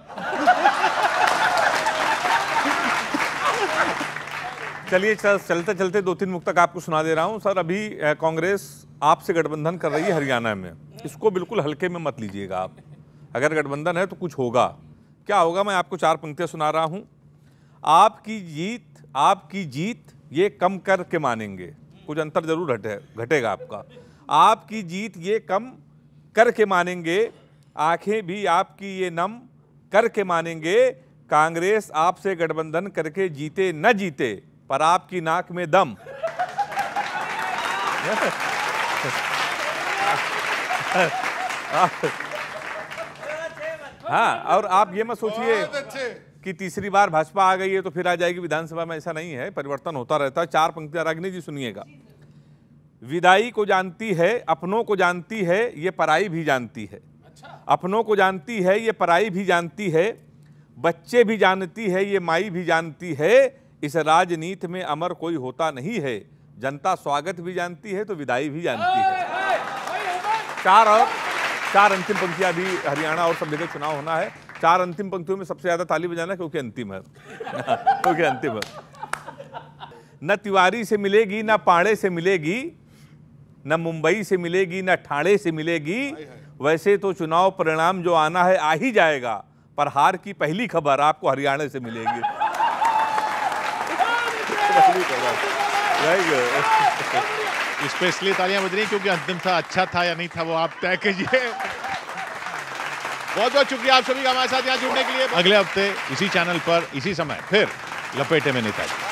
चलिए चलते चलते 2-3 मुक्त तक आपको सुना दे रहा हूं। सर, अभी कांग्रेस आपसे गठबंधन कर रही है हरियाणा में, इसको बिल्कुल हल्के में मत लीजिएगा आप। अगर गठबंधन है तो कुछ होगा। क्या होगा, मैं आपको 4 पंक्तियां सुना रहा हूं। आपकी जीत ये कम करके मानेंगे, कुछ अंतर जरूर घटेगा आपका। आपकी जीत ये कम करके मानेंगे, आंखें भी आपकी ये नम करके मानेंगे। कांग्रेस आपसे गठबंधन करके जीते न जीते, पर आपकी नाक में दम। हाँ, और आप ये मत सोचिए कि तीसरी बार भाजपा आ गई है तो फिर आ जाएगी विधानसभा में, ऐसा नहीं है, परिवर्तन होता रहता है। 4 पंक्तियां रागिनी जी सुनिएगा। विदाई को जानती है, अपनों को जानती है, ये पराई भी जानती है। अपनों को जानती है, ये पराई भी जानती है, बच्चे भी जानती है, ये माई भी जानती है। इस राजनीति में अमर कोई होता नहीं है, जनता स्वागत भी जानती है तो विदाई भी जानती है। 4 अंतिम पंक्तियां भी हरियाणा और सब जगह चुनाव होना है। 4 अंतिम पंक्तियों में सबसे ज्यादा ताली बजाना क्योंकि अंतिम है। क्योंकि अंतिम है। न तिवारी से मिलेगी, न पाड़े से मिलेगी, न मुंबई से मिलेगी, न ठाणे से मिलेगी। वैसे तो चुनाव परिणाम जो आना है आ ही जाएगा, पर हार की पहली खबर आपको हरियाणा से मिलेगी। इस पे इसलिए तालियां बज रही क्योंकि अंतिम था, अच्छा था या नहीं था वो आप तय कीजिए। बहुत बहुत शुक्रिया आप सभी का हमारे साथ यहाँ जुड़ने के लिए। अगले हफ्ते इसी चैनल पर इसी समय फिर लपेटे में नेताजी।